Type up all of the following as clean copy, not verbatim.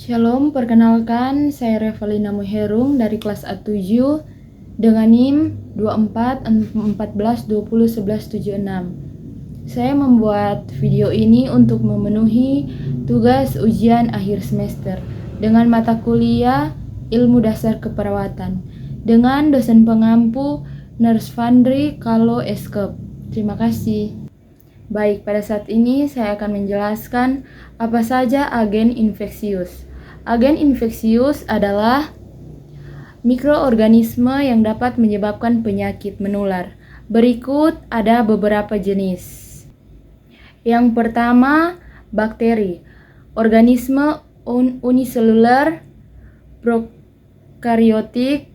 Shalom, perkenalkan saya Revalina Muherung dari kelas A7 dengan NIM 2414201176. Saya membuat video ini untuk memenuhi tugas ujian akhir semester dengan mata kuliah Ilmu Dasar Keperawatan dengan dosen pengampu Nurse Vandri Kalo Eskep. Terima kasih. Baik, pada saat ini saya akan menjelaskan apa saja agen infeksius. Agen infeksius adalah mikroorganisme yang dapat menyebabkan penyakit menular. Berikut ada beberapa jenis. Yang pertama, bakteri. Organisme uniseluler prokaryotik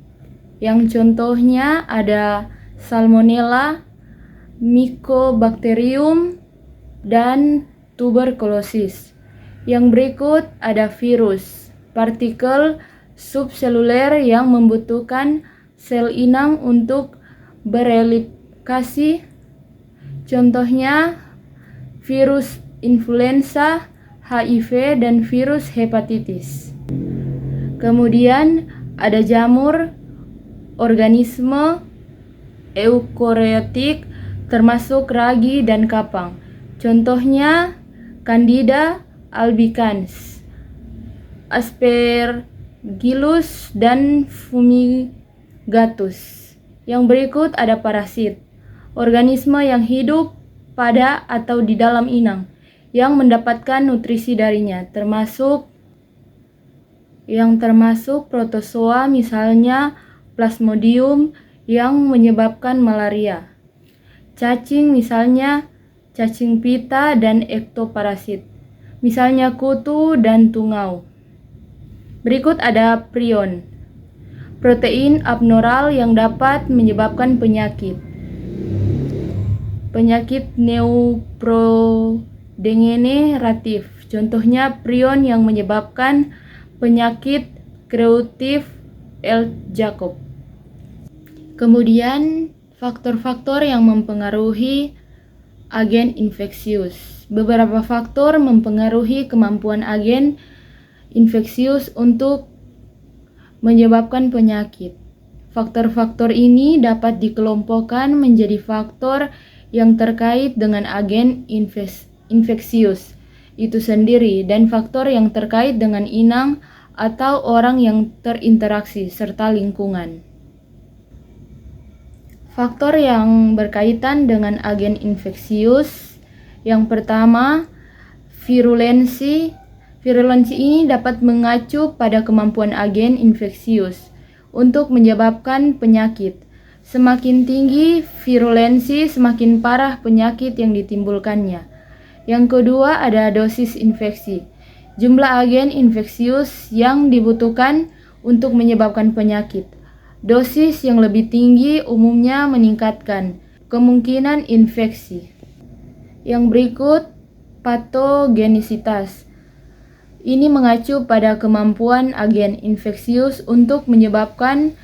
yang contohnya ada Salmonella, Mycobacterium, dan tuberkulosis. Yang berikut ada virus, partikel subseluler yang membutuhkan sel inang untuk bereplikasi. Contohnya virus influenza, HIV, dan virus hepatitis. Kemudian ada jamur, organisme eukariotik termasuk ragi dan kapang. Contohnya Candida albicans, Aspergillus, dan Fumigatus. Yang berikut ada parasit, organisme yang hidup pada atau di dalam inang yang mendapatkan nutrisi darinya, termasuk protozoa, misalnya Plasmodium yang menyebabkan malaria. Cacing, misalnya cacing pita, dan ektoparasit, misalnya kutu dan tungau. Berikut ada prion, protein abnormal yang dapat menyebabkan penyakit neurodegeneratif. Contohnya prion yang menyebabkan penyakit Creutzfeldt-Jakob. Kemudian faktor-faktor yang mempengaruhi agen infeksius. Beberapa faktor mempengaruhi kemampuan agen infeksius untuk menyebabkan penyakit. Faktor-faktor ini dapat dikelompokkan menjadi faktor yang terkait dengan agen infeksius itu sendiri dan faktor yang terkait dengan inang atau orang yang terinteraksi serta lingkungan. Faktor yang berkaitan dengan agen infeksius. Yang pertama, virulensi. Virulensi ini dapat mengacu pada kemampuan agen infeksius untuk menyebabkan penyakit. Semakin tinggi virulensi, semakin parah penyakit yang ditimbulkannya. Yang kedua ada dosis infeksi. Jumlah agen infeksius yang dibutuhkan untuk menyebabkan penyakit. Dosis yang lebih tinggi umumnya meningkatkan kemungkinan infeksi. Yang berikut, patogenisitas. Ini mengacu pada kemampuan agen infeksius untuk menyebabkan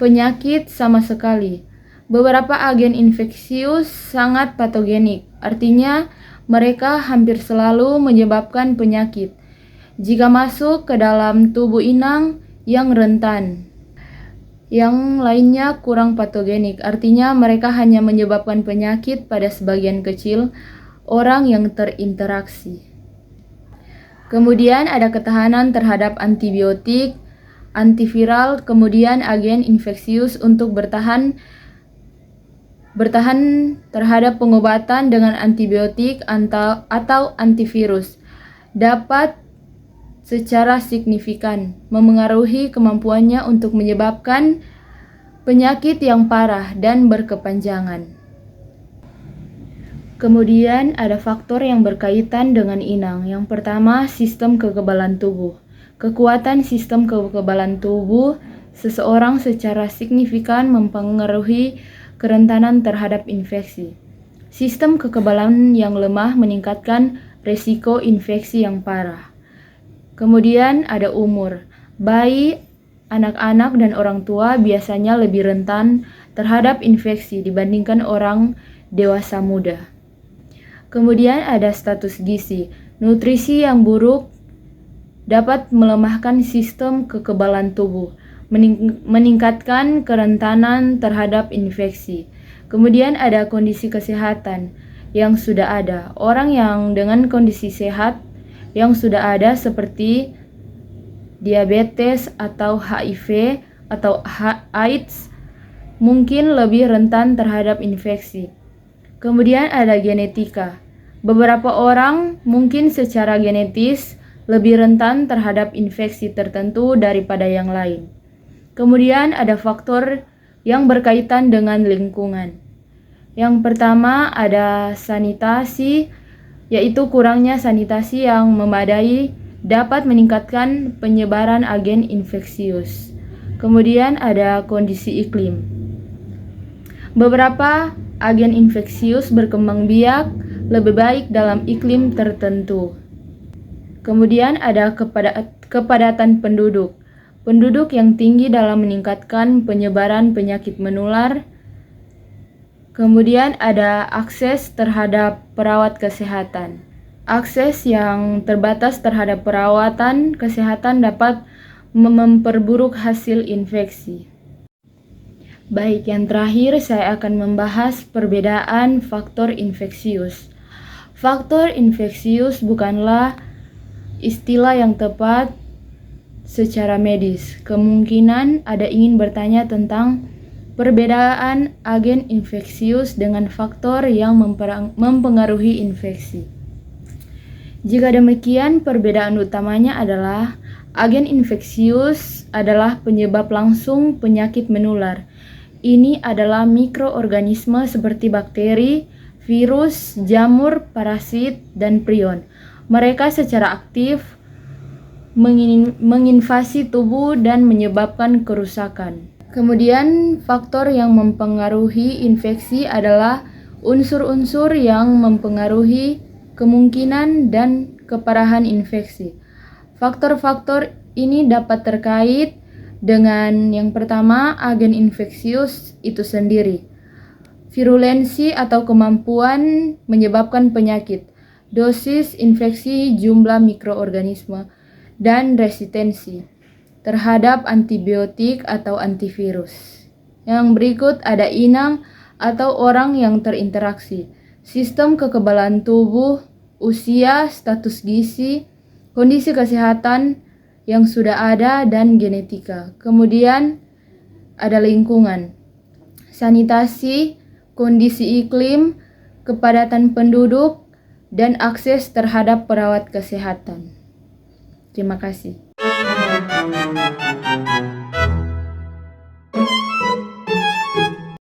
penyakit sama sekali. Beberapa agen infeksius sangat patogenik, artinya mereka hampir selalu menyebabkan penyakit jika masuk ke dalam tubuh inang yang rentan. Yang lainnya kurang patogenik, artinya mereka hanya menyebabkan penyakit pada sebagian kecil orang yang terinteraksi. Kemudian ada ketahanan terhadap antibiotik, antiviral, kemudian agen infeksius untuk bertahan terhadap pengobatan dengan antibiotik atau antivirus dapat secara signifikan memengaruhi kemampuannya untuk menyebabkan penyakit yang parah dan berkepanjangan. Kemudian ada faktor yang berkaitan dengan inang. Yang pertama, sistem kekebalan tubuh. Kekuatan sistem kekebalan tubuh seseorang secara signifikan mempengaruhi kerentanan terhadap infeksi. Sistem kekebalan yang lemah meningkatkan risiko infeksi yang parah. Kemudian ada umur. Bayi, anak-anak, dan orang tua biasanya lebih rentan terhadap infeksi dibandingkan orang dewasa muda. Kemudian ada status gizi. Nutrisi yang buruk dapat melemahkan sistem kekebalan tubuh, meningkatkan kerentanan terhadap infeksi. Kemudian ada kondisi kesehatan yang sudah ada. Orang yang dengan kondisi sehat yang sudah ada seperti diabetes atau HIV atau AIDS mungkin lebih rentan terhadap infeksi. Kemudian ada genetika. Beberapa orang mungkin secara genetis lebih rentan terhadap infeksi tertentu daripada yang lain. Kemudian ada faktor yang berkaitan dengan lingkungan. Yang pertama ada sanitasi, yaitu kurangnya sanitasi yang memadai dapat meningkatkan penyebaran agen infeksius. Kemudian ada kondisi iklim. Beberapa agen infeksius berkembang biak lebih baik dalam iklim tertentu. Kemudian ada kepadatan penduduk. Penduduk yang tinggi dalam meningkatkan penyebaran penyakit menular. Kemudian ada akses terhadap perawat kesehatan. Akses yang terbatas terhadap perawatan kesehatan dapat memperburuk hasil infeksi. Baik, yang terakhir saya akan membahas perbedaan faktor infeksius. Faktor infeksius bukanlah istilah yang tepat secara medis. Kemungkinan ada ingin bertanya tentang perbedaan agen infeksius dengan faktor yang mempengaruhi infeksi. Jika demikian, perbedaan utamanya adalah agen infeksius adalah penyebab langsung penyakit menular. Ini adalah mikroorganisme seperti bakteri, virus, jamur, parasit, dan prion. Mereka secara aktif menginvasi tubuh dan menyebabkan kerusakan. Kemudian, faktor yang mempengaruhi infeksi adalah unsur-unsur yang mempengaruhi kemungkinan dan keparahan infeksi. Faktor-faktor ini dapat terkait dengan yang pertama, agen infeksius itu sendiri, virulensi atau kemampuan menyebabkan penyakit, dosis infeksi, jumlah mikroorganisme, dan resistensi terhadap antibiotik atau antivirus. Yang berikut ada inang atau orang yang terinteraksi, sistem kekebalan tubuh, usia, status gizi, kondisi kesehatan yang sudah ada, dan genetika. Kemudian ada lingkungan, sanitasi, kondisi iklim, kepadatan penduduk, dan akses terhadap perawat kesehatan. Terima kasih.